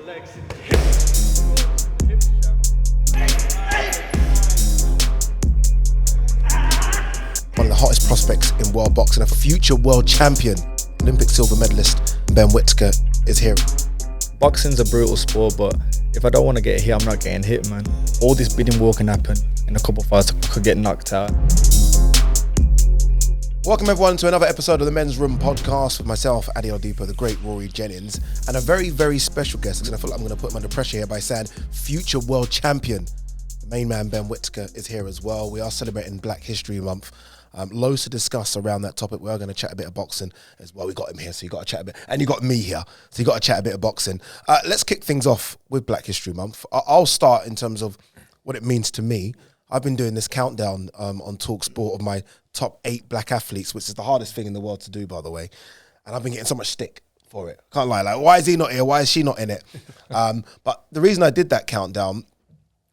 One of the hottest prospects in world boxing, a future world champion, Olympic silver medalist Ben Whittaker is here. Boxing's a brutal sport, but if I don't want to get hit, I'm not getting hit, man. All this bidding war can happen. In a couple of fights, I could get knocked out. Welcome everyone to another episode of the Men's Room podcast with myself, Adi Oladipo, the great Rory Jennings, and a very, very special guest. I feel like I'm going to put him under pressure here by saying future world champion. The main man, Ben Whittaker, is here as well. We are celebrating Black History Month. Loads to discuss around that topic. We are going to chat a bit of boxing as well. We got him here, so you got to chat a bit, and you got me here, so you got to chat a bit of boxing. Let's kick things off with Black History Month. I'll start in terms of what it means to me. I've been doing this countdown on talkSPORT of my top 8 black athletes, which is the hardest thing in the world to do, by the way. And I've been getting so much stick for it. Can't lie. Like, why is he not here? Why is she not in it? But the reason I did that countdown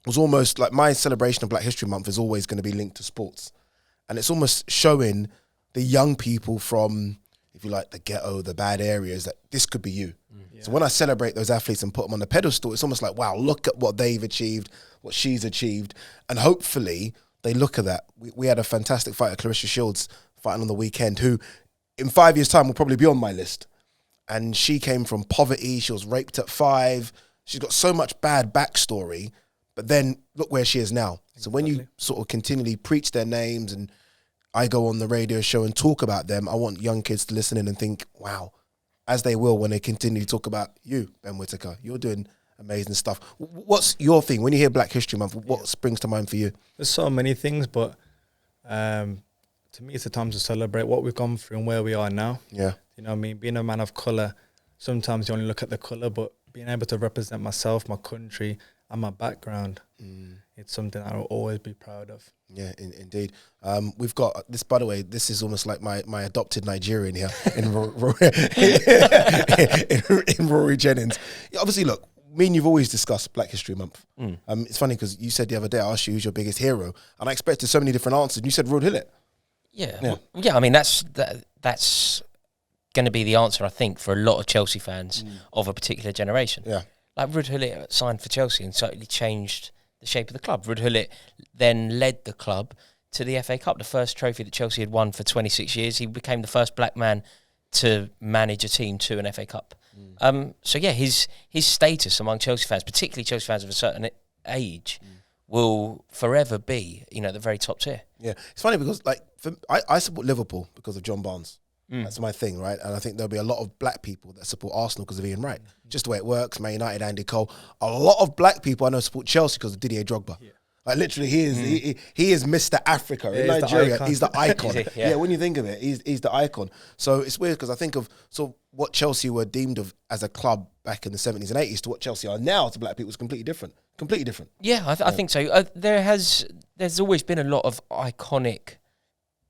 was almost like my celebration of Black History Month is always going to be linked to sports. And it's almost showing the young people from, if you like, the ghetto, the bad areas, that this could be you. Yeah. So when I celebrate those athletes and put them on the pedestal, it's almost like, wow, look at what they've achieved, what she's achieved. And hopefully they look at that. We had a fantastic fighter, Clarissa Shields, fighting on the weekend, who in 5 years' time will probably be on my list. And she came from poverty. She was raped at 5. She's got so much bad backstory. But then look where she is now. So when you sort of continually preach their names and I go on the radio show and talk about them, I want young kids to listen in and think, wow, as they will when they continue to talk about you, Ben Whittaker. You're doing amazing stuff. What's your thing? When you hear Black History Month, what springs to mind for you? There's so many things, but to me it's a time to celebrate what we've gone through and where we are now. Yeah. You know what I mean? Being a man of colour, sometimes you only look at the colour, but being able to represent myself, my country, and my background, it's something I will always be proud of. Yeah, indeed. We've got this, by the way, this is almost like my adopted Nigerian here in Rory Jennings. Obviously, look, me and you've always discussed Black History Month. It's funny because you said the other day, I asked you who's your biggest hero, and I expected so many different answers, and you said Rod Hillett. Yeah. I mean, that's going to be the answer, I think, for a lot of Chelsea fans of a particular generation. Yeah. Like Rod Hillett signed for Chelsea and certainly changed the shape of the club. Rod Hillett then led the club to the FA Cup, the first trophy that Chelsea had won for 26 years. He became the first black man to manage a team to an FA Cup. So yeah, his status among Chelsea fans, particularly Chelsea fans of a certain age, will forever be, the very top tier. Yeah, it's funny because I support Liverpool because of John Barnes. That's my thing, right? And I think there'll be a lot of black people that support Arsenal because of Ian Wright. Just the way it works, Man United, Andy Cole. A lot of black people I know support Chelsea because of Didier Drogba. Yeah. Like literally, he is Mr. Africa in Nigeria. He's the icon. Yeah, when you think of it, he's the icon. So it's weird because I think of sort of what Chelsea were deemed of as a club back in the 70s and 80s to what Chelsea are now to black people is completely different. Completely different. Yeah, I think so. There's always been a lot of iconic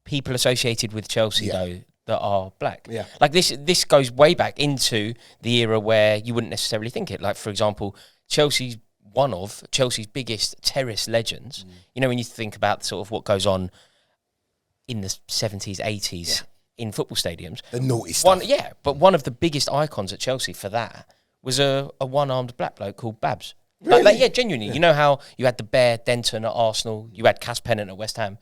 people associated with Chelsea though, that are black. Yeah. Like this goes way back into the era where you wouldn't necessarily think it. Like, for example, Chelsea's one of Chelsea's biggest terrace legends. When you think about sort of what goes on in the 70s, 80s in football stadiums. The naughty stuff. But one of the biggest icons at Chelsea for that was a one-armed black bloke called Babs. Really? Genuinely. Yeah. You know how you had the Bear Denton at Arsenal, you had Cass Pennant at West Ham.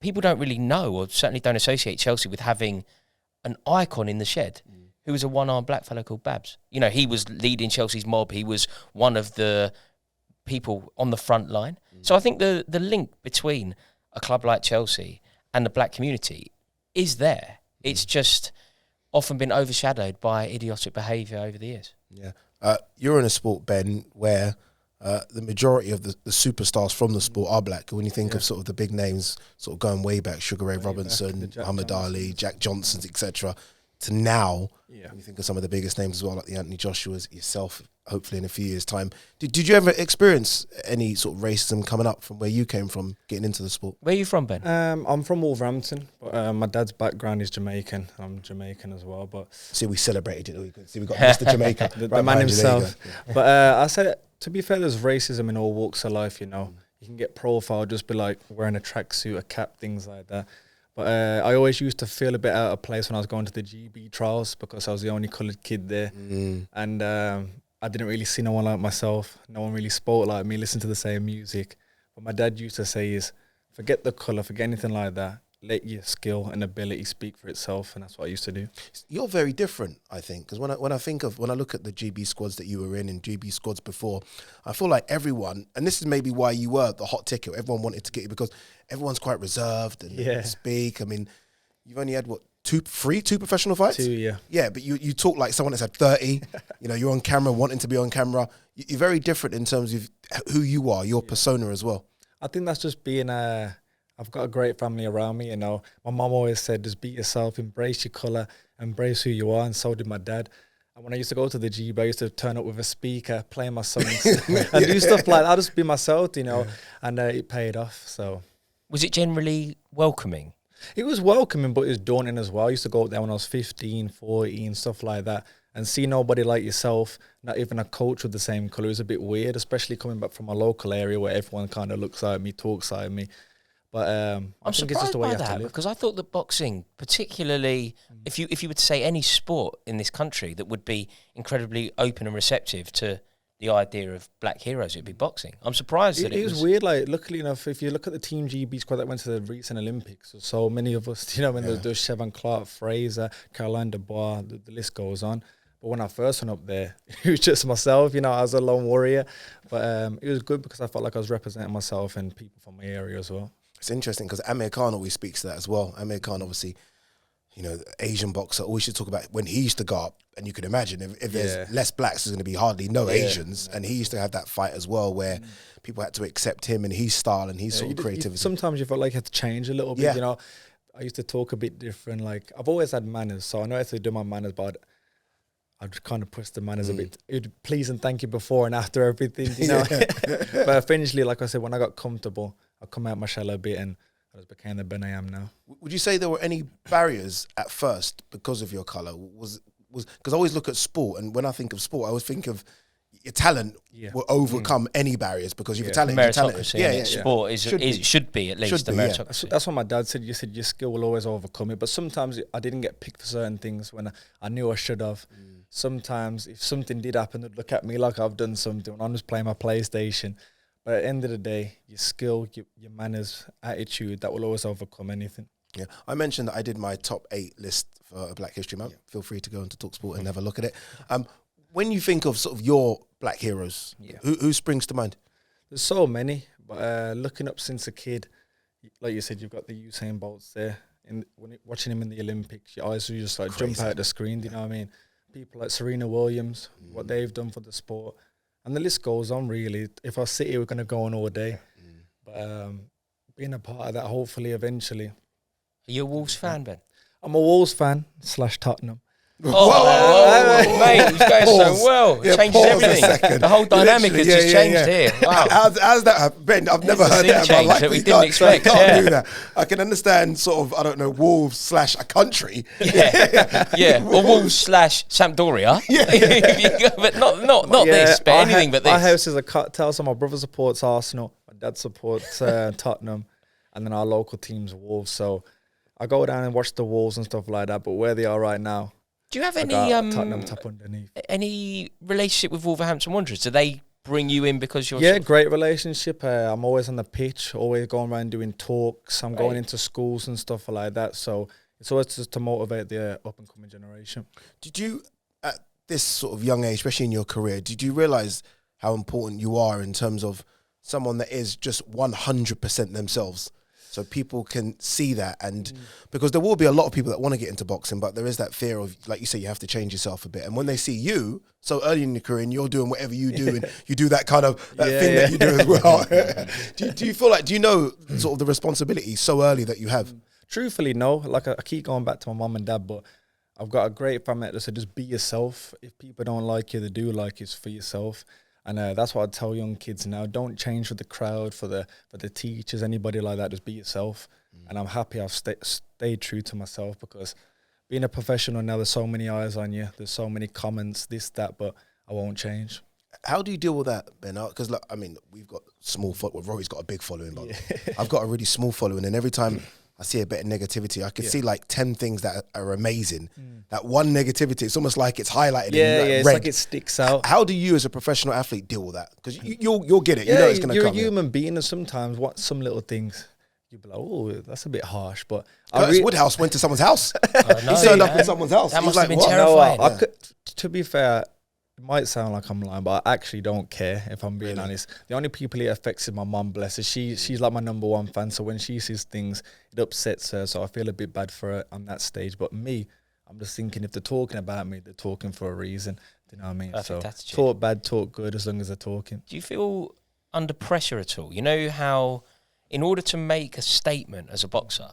People don't really know, or certainly don't associate Chelsea with having an icon in the shed who was a one-armed black fellow called Babs. He was leading Chelsea's mob. He was one of the people on the front line. So I think the link between a club like Chelsea and the black community is there. It's just often been overshadowed by idiotic behaviour over the years. Yeah. You're in a sport, Ben, where the majority of the superstars from the sport are black. When you think of sort of the big names, sort of going way back, Sugar Ray Robinson, Muhammad Ali, Jack Johnsons, etc., to now, when you think of some of the biggest names as well, like the Anthony Joshuas, yourself, hopefully in a few years' time. Did you ever experience any sort of racism coming up from where you came from, getting into the sport? Where are you from, Ben? I'm from Wolverhampton, but my dad's background is Jamaican. I'm Jamaican as well. But see, we celebrated it. See, we got Mr. Jamaica, the man himself. But I said, to be fair, there's racism in all walks of life. You can get profiled, just be like wearing a tracksuit, a cap, things like that. But I always used to feel a bit out of place when I was going to the GB trials because I was the only coloured kid there. And I didn't really see no one like myself. No one really spoke like me, listened to the same music. What my dad used to say is, forget the colour, forget anything like that. Let your skill and ability speak for itself, and that's what I used to do. You're very different, I think, because when I look at the GB squads that you were in and GB squads before, I feel like everyone, and this is maybe why you were the hot ticket. Everyone wanted to get you because everyone's quite reserved and speak. I mean, you've only had two professional fights? 2, yeah. Yeah, but you talk like someone that's had 30. You're on camera, wanting to be on camera. You're very different in terms of who you are, your persona as well. I think that's just being I've got a great family around me, My mum always said, just be yourself, embrace your colour, embrace who you are, and so did my dad. And when I used to go to the GB, I used to turn up with a speaker, play my songs, and do stuff like that. I'll just be myself, and it paid off, so. Was it generally welcoming? It was welcoming, but it was daunting as well. I used to go up there when I was 15, 14, stuff like that, and see nobody like yourself, not even a coach with the same colour. It was a bit weird, especially coming back from a local area where everyone kind of looks like me, talks like me. But I'm surprised by that, because I thought that boxing, particularly if you were to say any sport in this country that would be incredibly open and receptive to the idea of black heroes, it'd be boxing. I'm surprised that it was weird. Like, luckily enough, if you look at the Team GB squad that went to the recent Olympics, so many of us, when there's Chevron Clark, Fraser, Caroline Dubois, the list goes on. But when I first went up there, it was just myself, I was a lone warrior. But it was good because I felt like I was representing myself and people from my area as well. It's interesting because Amir Khan always speaks to that as well. Amir Khan, obviously, Asian boxer, always should talk about when he used to go up. And you can imagine if there's less blacks, there's going to be hardly no Asians. And he used to have that fight as well where people had to accept him and his style and his sort of creativity. Sometimes you felt like you had to change a little bit, I used to talk a bit different. Like, I've always had manners, so I know I have to do my manners, but I'd just kind of push the manners a bit. It'd please and thank you before and after everything, But eventually, like I said, when I got comfortable, I come out my shell a bit and I just became the Ben I am now. Would you say there were any barriers at first because of your colour? Was because I always look at sport, and when I think of sport, I always think of your talent will overcome any barriers because you're talented. Sport should be at least the meritocracy. That's what my dad said. You said your skill will always overcome it, but sometimes I didn't get picked for certain things when I knew I should have. Sometimes if something did happen, they'd look at me like I've done something and I'm just playing my PlayStation. But at the end of the day, your skill, your manners, attitude, that will always overcome anything. Yeah, I mentioned that I did my top 8 list for Black History Month. Feel free to go into talkSPORT and have a look at it. When you think of sort of your black heroes, who springs to mind? There's so many, but looking up since a kid, like you said, you've got the Usain Bolts there. And watching him in the Olympics, your eyes will just like jump out the screen. Do you know what I mean? People like Serena Williams, what they've done for the sport. And the list goes on, really. If I sit here, we're going to go on all day. But being a part of that, hopefully, eventually. Are you a Wolves fan, Ben? I'm a Wolves fan / Tottenham. Whoa, mate, he's going so well. It changes everything. The whole dynamic has just changed here. Wow. How's that, Ben? I've never heard that in my life. That we didn't expect. I can't do that. I can understand sort of, I don't know, Wolves / a country. Or Wolves / Sampdoria. But not this, but anything but this. Our house is a cocktail, so my brother supports Arsenal, my dad supports Tottenham, and then our local team's Wolves. So I go down and watch the Wolves and stuff like that, but where they are right now, do you have Tottenham top underneath. Any relationship with Wolverhampton Wanderers? Do they bring you in because you're... Yeah, great relationship. I'm always on the pitch, always going around doing talks. I'm going into schools and stuff like that. So it's always just to motivate the up-and-coming generation. Did you, at this sort of young age, especially in your career, did you realise how important you are in terms of someone that is just 100% themselves? So people can see that, and because there will be a lot of people that want to get into boxing, but there is that fear of, like you say, you have to change yourself a bit. And when they see you so early in your career and you're doing whatever you do, and you do that kind of thing that you do as well, do you feel like, do you know sort of the responsibility so early that you have? Truthfully, no. Like I keep going back to my mum and dad, but I've got a great family that said just be yourself. If people don't like you, they do like you, it's for yourself. And that's what I tell young kids now. Don't change for the crowd, for the teachers, anybody like that. Just be yourself. And I'm happy I've stayed true to myself, because being a professional now, there's so many eyes on you. There's so many comments, this, that, but I won't change. How do you deal with that, Ben? Because, look, I mean, we've got small following. Rory's got a big following, but I've got a really small following. And every time I see a bit of negativity. I could see like 10 things that are amazing. That one negativity, it's almost like it's highlighted in red. It's like it sticks out. How do you as a professional athlete deal with that? Because you'll get it. You know it's going to come. You're a human being, and sometimes some little things, you'll be like, oh, that's a bit harsh. But Curtis Woodhouse went to someone's house. He turned up in someone's house. That He was must have like, been what? terrifying. To be fair, it might sound like I'm lying, but I actually don't care, if I'm being honest. The only people it affects is my mum, bless her. She's like my number one fan, so when she sees things, it upsets her, so I feel a bit bad for her on that stage. But me, I'm just thinking, if they're talking about me, they're talking for a reason. Do you know what I mean? Perfect So attitude. talk bad, talk good, as long as they're talking. Do you feel under pressure at all? You know how, in order to make a statement as a boxer,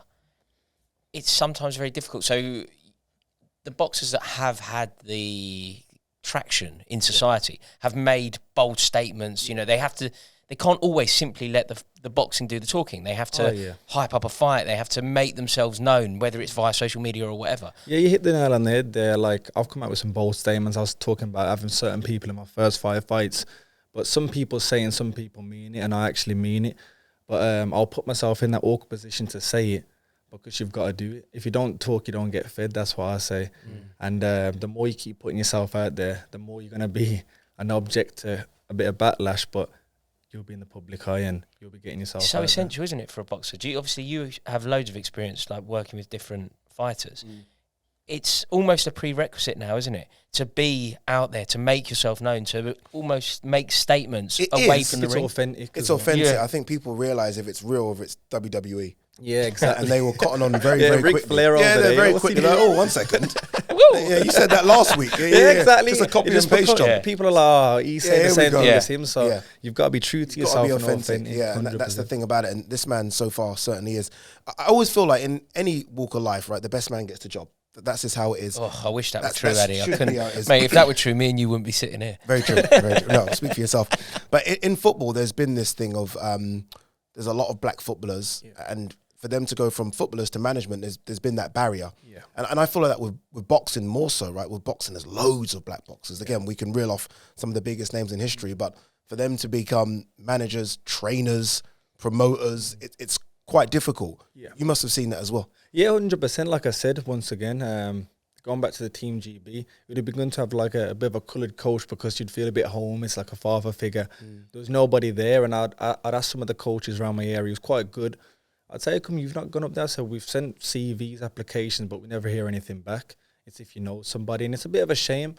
it's sometimes very difficult. So the boxers that have had the traction in society have made bold statements. You know, they can't always simply let the boxing do the talking. They have to hype up a fight. They have to make themselves known, whether it's via social media or whatever. Yeah, you hit the nail on the head there. Like, I've come out with some bold statements. I was talking about having certain people in my first 5 fights, but some people say and some people mean it, and I actually mean it. But I'll put myself in that awkward position to say it, because you've got to do it. If you don't talk, you don't get fed. That's what I say. And the more you keep putting yourself out there, the more you're going to be an object to a bit of backlash, but you'll be in the public eye and you'll be getting yourself It's so out essential, isn't it, for a boxer? Obviously, you have loads of experience, like working with different fighters. It's almost a prerequisite now, isn't it? To be out there, to make yourself known, to almost make statements away from the ring. Authentic. It's authentic. I think people realise if it's real or if it's WWE. Yeah, exactly. And they will cotton on very, very Ric quickly. Flair over they're there. very What's he quickly like, doing? oh, 1 second. Yeah, you said that last week. Yeah, exactly. It's a copy It and paste job. People are like, oh, he's saying the same thing as him, so you've got to be true to yourself. Got to be authentic. Yeah, and that's the thing about it. And this man so far certainly is. I always feel like in any walk of life, right, the best man gets the job. That's just how it is. Oh, I wish that were true, Addy. I couldn't, is. mate, if that were true, me and you wouldn't be sitting here. Very true. Very true. No, speak for yourself. But in football, there's been this thing of there's a lot of black footballers, and for them to go from footballers to management, there's been that barrier. Yeah. And I feel like that with boxing more so, right? With boxing, there's loads of black boxers. Again, we can reel off some of the biggest names in history, but for them to become managers, trainers, promoters, it's quite difficult. Yeah. You must have seen that as well. Yeah, 100%. Like I said, once again, going back to the Team GB, it would have been good to have like a bit of a coloured coach, because you'd feel a bit home. It's like a father figure. There was nobody there, and I'd ask some of the coaches around my area. It was quite good. I'd say, how come you've not gone up there? So we've sent CVs, applications, but we never hear anything back. It's if you know somebody, and it's a bit of a shame,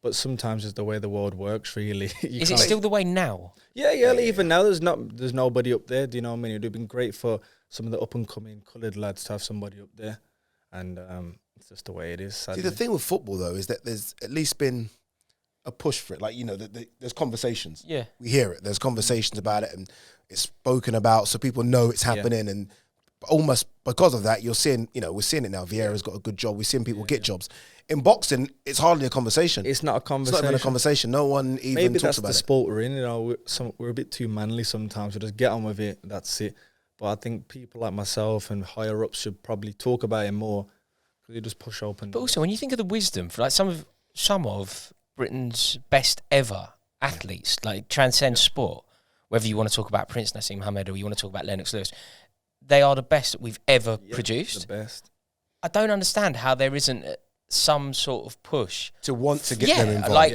but sometimes it's the way the world works, really. Is it still the way now? Yeah, even now there's nobody up there. Do you know what I mean? It would have been great for some of the up and coming coloured lads to have somebody up there, and it's just the way it is. Sadly. See, the thing with football though is that there's at least been a push for it. Like, you know, there's conversations. Yeah, we hear it. There's conversations about it, and it's spoken about, so people know it's happening. And almost because of that, you're seeing, you know, we're seeing it now. Vieira's got a good job. We're seeing people get jobs. In boxing, it's hardly a conversation. It's not a conversation. It's not even a conversation. No one even Maybe talks about it. Maybe that's the sport we're in. You know, we're a bit too manly sometimes. We just get on with it. That's it. But I think people like myself and higher ups should probably talk about it more, because you just push open. But also, when you think of the wisdom for like some of Britain's best ever athletes, like transcend sport, whether you want to talk about Prince Nassim Hamed or you want to talk about Lennox Lewis, they are the best that we've ever produced. The best. I don't understand how there isn't some sort of push to want to get them involved. Like,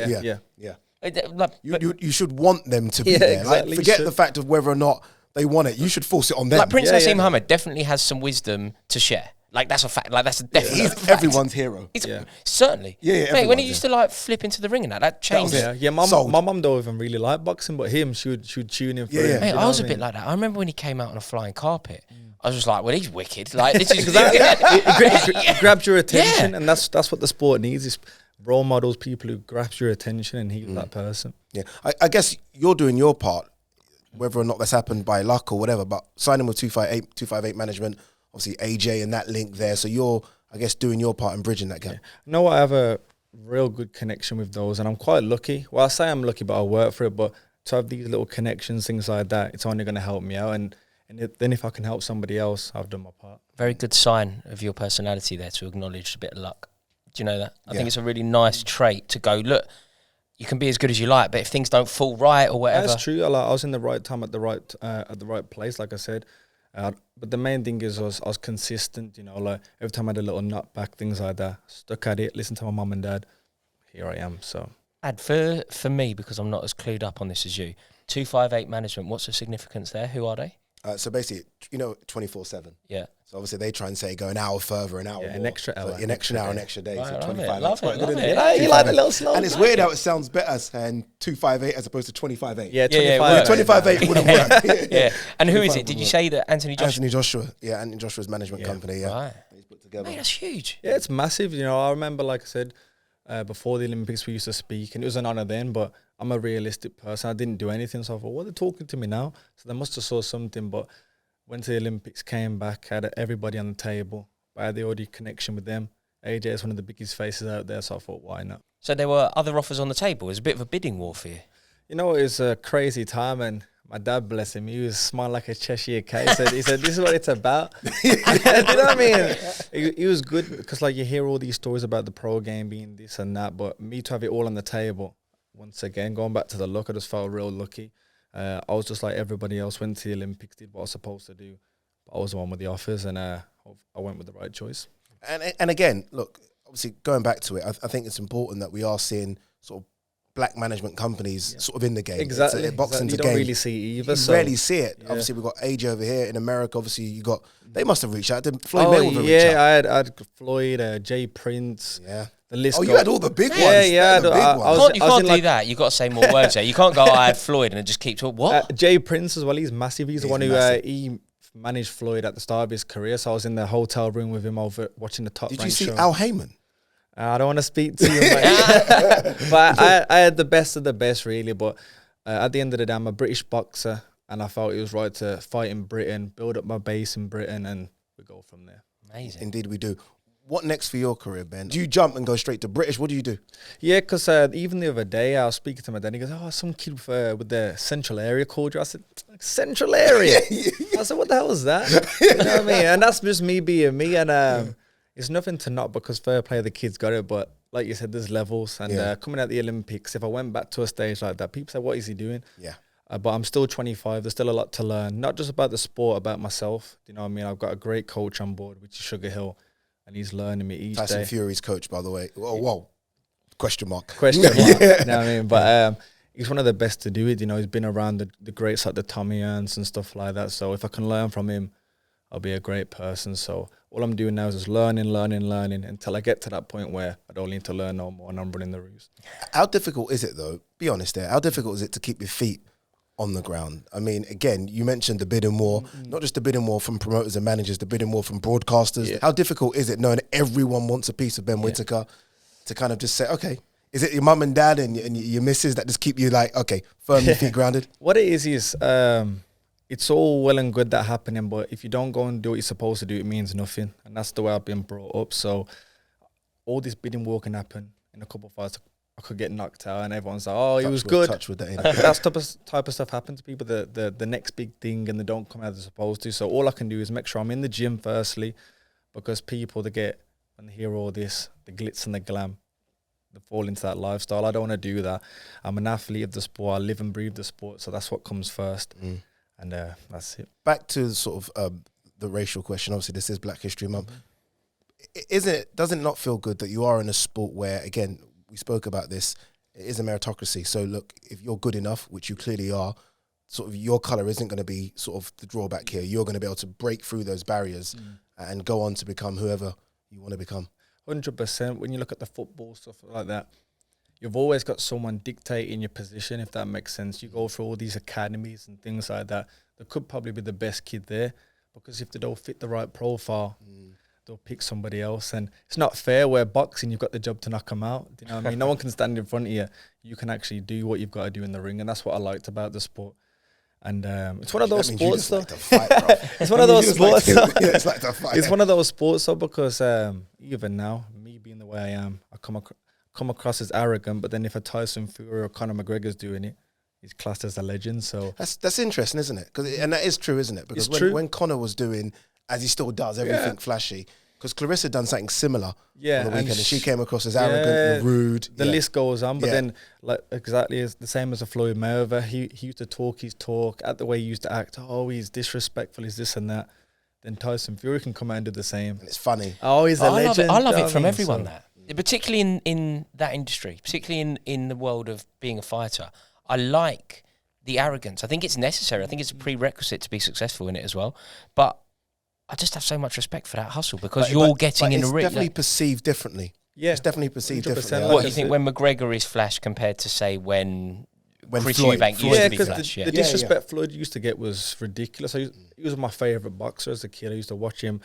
Like, you should want them to be there. Exactly. Like, forget the fact of whether or not they want it. You should force it on them. Like Prince Nassim Hamed definitely has some wisdom to share. Like, that's a fact. Like, that's a definite fact. He's everyone's hero. Certainly. Yeah, mate, when he used to like flip into the ring and that changed. My mum don't even really like boxing, but him, she would tune in for him. Mate, I was a bit like that. I remember when he came out on a flying carpet. I was just like, well, he's wicked. Like, this is it grabs your attention, and that's what the sport needs, is role models, people who grabs your attention, and he's that person. Yeah, I guess you're doing your part, whether or not that's happened by luck or whatever, but signing with 258 management, obviously AJ and that link there, so you're, I guess, doing your part in bridging that gap. Yeah. No, I have a real good connection with those, and I'm quite lucky. Well, I say I'm lucky, but I work for it, but to have these little connections, things like that, it's only going to help me out, and then if I can help somebody else, I've done my part. Very good sign of your personality there, to acknowledge a bit of luck. Do you know that? I think it's a really nice trait to go, look, you can be as good as you like, but if things don't fall right or whatever. That's true. I was in the right time at the right place, like I said. But the main thing is I was consistent, you know, like every time I had a little nut back, things like that, stuck at it, listened to my mum and dad, here I am, so. And for me, because I'm not as clued up on this as you, 258 management, what's the significance there? Who are they? So basically, you know, 24/7. Yeah. So obviously they try and say go an hour further, an hour more. An extra hour. So an extra hour, an extra day. Right, So love 25. it, love Quite it, good, love isn't it. it? You like a little slow. And it's weird how it sounds better saying 258 as opposed to 25/8. Yeah, Yeah, 25. 25/8 wouldn't work. Yeah. And who is 25 it? Did you would say that Anthony Joshua? Anthony Joshua. Yeah, Anthony Joshua's management company. Yeah. Right. He's put together. Mate, that's huge. Yeah, it's massive. You know, I remember, like I said, before the Olympics, we used to speak, and it was an honour then, but I'm a realistic person. I didn't do anything, so I thought, well, they're talking to me now. So they must have saw something, but went to the Olympics, came back, had everybody on the table. I had the audio connection with them. AJ is one of the biggest faces out there, so I thought, why not? So there were other offers on the table. It was a bit of a bidding war for you. You know, it was a crazy time, and my dad, bless him, he was smiling like a Cheshire cat. He said, this is what it's about. Do you know what I mean? He was good because, like, you hear all these stories about the pro game being this and that, but me to have it all on the table, once again, going back to the luck, I just felt real lucky. I was just like everybody else, went to the Olympics, did what I was supposed to do. But I was the one with the offers, and I went with the right choice. And again, look, obviously going back to it, I think it's important that we are seeing sort of black management companies sort of in the game. Exactly. Boxing's You a don't game. really see it either. You rarely see it. Yeah. Obviously, we've got AJ over here in America. Obviously, you got, they must have reached out. Did Floyd Mayweather reach out? I had Floyd, Jay Prince. Yeah. The list. Oh, you had all the big ones. Yeah. The big ones. You can't do that. You've got to say more words there. You can't go, I had Floyd, and it just keeps talking. What? Jay Prince as well. He's massive. He's the one who massive. he managed Floyd at the start of his career. So I was in the hotel room with him over watching the Top Did Rank you see show. Al Heyman? I don't want to speak to you, mate. But I had the best of the best, really. But at the end of the day, I'm a British boxer, and I felt it was right to fight in Britain, build up my base in Britain, and we go from there. Amazing. Indeed, we do. What next for your career, Ben? Do you jump and go straight to British? What do you do? Yeah, because even the other day, I was speaking to my dad, and he goes, oh, some kid with the central area called you. I said, central area? I said, what the hell is that? You know what I mean? And that's just me being me, and it's nothing to not, because fair play, the kids got it, but like you said, there's levels, and coming at the Olympics, if I went back to a stage like that, people say, what is he doing? Yeah. But I'm still 25. There's still a lot to learn, not just about the sport, about myself. You know what I mean? I've got a great coach on board, which is Sugar Hill, and he's learning me each Tyson day. Fury's coach, by the way. Whoa. Question mark. Question mark. You know what I mean? But he's one of the best to do it. You know, he's been around the greats like the Tommy Ernst and stuff like that. So if I can learn from him, I'll be a great person. So all I'm doing now is just learning until I get to that point where I don't need to learn no more and I'm running the roost. How difficult is it, though? Be honest there. How difficult is it to keep your feet on the ground? I mean, again, you mentioned the bidding war, not just the bidding war from promoters and managers, the bidding war from broadcasters. Yeah. How difficult is it knowing everyone wants a piece of Ben Whittaker to kind of just say, okay, is it your mum and dad and your missus that just keep you like, okay, firm your feet grounded? What it is it's all well and good that happening, but if you don't go and do what you're supposed to do, it means nothing. And that's the way I've been brought up. So all this bidding war can happen in a couple of fights. I could get knocked out, and everyone's like, "Oh, he was good." Touch with that. That's type of stuff happens to people. The next big thing, and they don't come out as they're supposed to. So all I can do is make sure I'm in the gym firstly, because people when they hear all this, the glitz and the glam, they fall into that lifestyle. I don't want to do that. I'm an athlete of the sport. I live and breathe the sport, so that's what comes first, and that's it. Back to sort of the racial question. Obviously, this is Black History Month. Doesn't it not feel good that you are in a sport where, again, we spoke about this, it is a meritocracy. So look, if you're good enough, which you clearly are, sort of your colour isn't going to be sort of the drawback here. You're going to be able to break through those barriers and go on to become whoever you want to become. 100%. When you look at the football, stuff like that, you've always got someone dictating your position, if that makes sense. You go through all these academies and things like that. There could probably be the best kid there, because if they don't fit the right profile, they'll pick somebody else. And it's not fair where boxing, you've got the job to knock them out. Do you know what I mean? No one can stand in front of you. You can actually do what you've got to do in the ring. And that's what I liked about the sport. And it's one of those sports, though. It's one of those sports, though. It's like to fight. It's one of those sports, though, because even now, me being the way I am, I come across as arrogant. But then if a Tyson Fury or Conor McGregor's doing it, he's classed as a legend. So that's interesting, isn't it? And that is true, isn't it? Because It's true. when Conor was doing, as he still does, everything flashy, Because Clarissa done something similar Yeah, on the weekend, and she came across as yeah, arrogant and rude. The list goes on, but Yeah. then like exactly as the same as a Floyd Mayweather, he used to talk his talk, at the way he used to act. Oh, he's disrespectful, he's this and that. Then Tyson Fury can come out and do the same. And it's funny. Oh, he's a legend. I love you know it from what I mean? everyone. So- That, particularly in that industry, particularly in the world of being a fighter, I like the arrogance. I think it's necessary. I think it's a prerequisite to be successful in it as well. But I just have so much respect for that hustle because you're getting in the ring. It's definitely perceived differently. Yeah, It's definitely perceived 100%. differently. What do you think when McGregor is flash compared to say when Chris Floyd Eubank used to be because flash? the Yeah. disrespect Floyd used to get was ridiculous. He was my favorite boxer as a kid. I used to watch him,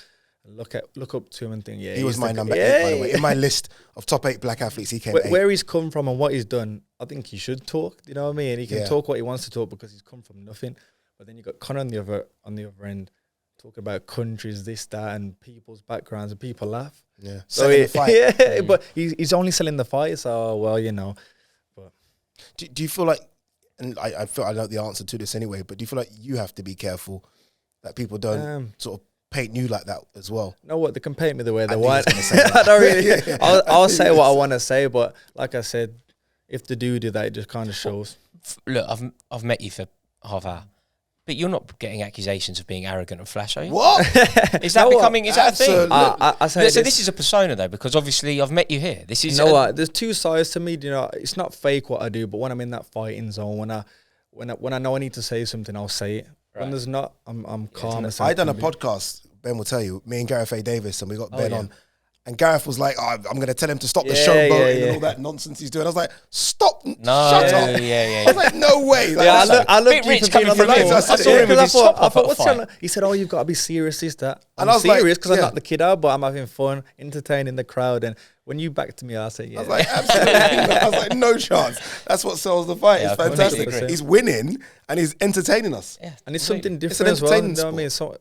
look up to him, and think, yeah, He was he's my the- number yeah, 8, by the way. In my list of top 8 black athletes, he came 8. Where he's come from and what he's done, I think he should talk. You know what I mean? He can Yeah. talk what he wants to talk because he's come from nothing. But then you got Conor on the other end, talking about countries, this, that, and people's backgrounds, and people laugh. Yeah. So Selling the fight. yeah, but he's only selling the fight. So well, you know. Do you feel like, and I feel I know the answer to this anyway, but do you feel like you have to be careful that people don't sort of paint you like that as well? Know what? They can paint me the way they knew you want. was gonna say that. I don't really. Yeah. I'll say what I want to say, but like I said, if they do that, it just kind of shows. Look, I've met you for half hour, but you're not getting accusations of being arrogant and flash, are you? What? Is that becoming? Is that a thing? Absolutely. I say So this is a persona though, because obviously I've met you here. This is You know what? There's two sides to me. You know, it's not fake what I do, but when I'm in that fighting zone, when I know I need to say something, I'll say it. When there's not, I'm calm. I done a podcast, Ben will tell you, me and Gareth A. Davis, and we got Ben yeah. on. And Gareth was like, I'm going to tell him to stop the Yeah, showboating yeah. and all that nonsense he's doing. I was like, stop, No, shut up. yeah. I was like, no way. Like, Yeah, I looked Bit rich coming from him. I I said saw it. him with his top off at a what's fight. going on? He said, "Oh, you've got to be serious." Is that? And I'm I was like, serious because I'm yeah. not the kid out, but I'm having fun, entertaining the crowd. And when you backed me, I said, "Yeah." I was like, absolutely. I was like, no chance. That's what sells the fight. Yeah, It's I completely fantastic. agree. He's winning and he's entertaining us. Yeah, And it's completely. something It's an different as well. You know entertaining what I mean? So,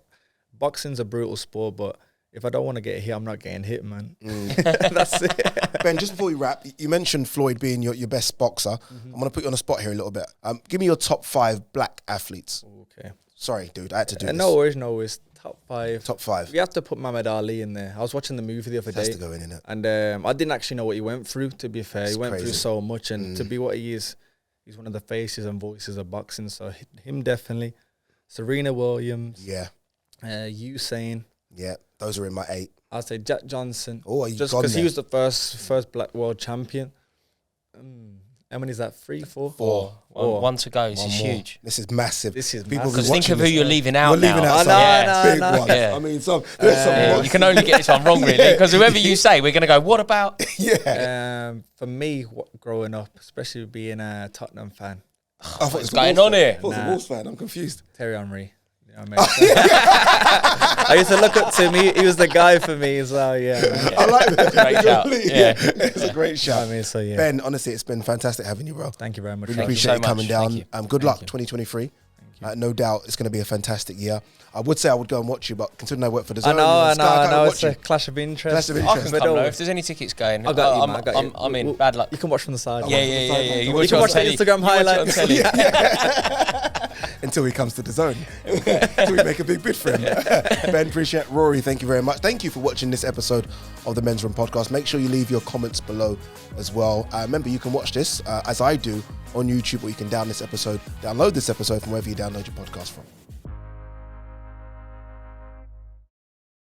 boxing's a brutal sport, but if I don't want to get hit, I'm not getting hit, man. That's it. Ben, just before we wrap, you mentioned Floyd being your best boxer. I'm going to put you on the spot here a little bit. Give me your top 5 black athletes. Okay. Sorry, dude, I had to do this. No worries. Top 5. Top 5. We have to put Muhammad Ali in there. I was watching the movie the other Has day. to go in it. And I didn't actually know what he went through, to be fair. It's he went crazy. through so much. And to be what he is, he's one of the faces and voices of boxing. So him definitely. Serena Williams. Yeah, Usain. yeah. Those are in my 8. I'd say Jack Johnson. Oh, are you Just gone because he there? was the first black world champion. How many is that? 3, 4? 4. One to go. This One is more. huge. This is massive. This is People massive. be Because think watching of who this. you're leaving out You're leaving now. out some no, big no. ones. Yeah. I mean, there's some You can only get this one wrong, really, because whoever you say, we're going to go, what about? yeah. For me, growing up, especially being a Tottenham fan, I thought it was What's going a Wolves on fan. here? I thought it was a Nah. Wolves fan. I'm confused. Thierry Henry. You know what I mean? I used to look up to him. He was the guy for me as well. Yeah, man. I like that. Great shout. Yeah. It's a great You know what shout. I mean? So yeah. Ben, honestly, it's been fantastic having you, bro. Thank you very much. Really Thank you appreciate so you much. coming down. Thank you. Good luck, you. 2023. No doubt it's going to be a fantastic year. I would say I would go and watch you, but considering I work for the I Zone, know. can't It's a clash of interest. Clash of I interest. can But come don't though. worry. If there's any tickets going, I got you, man. I got you. I'm in. Bad luck. You can watch from the side. Yeah. You You watch can it on watch the telly. Instagram You watch it on highlights. telly. Until he comes to the Zone. Until we make a big bid for him. Ben, appreciate it. Rory, thank you very much. Thank you for watching this episode of the Men's Room Podcast. Make sure you leave your comments below as well. Remember, you can watch this, as I do, on YouTube, or you can download this episode from wherever you download your podcast from.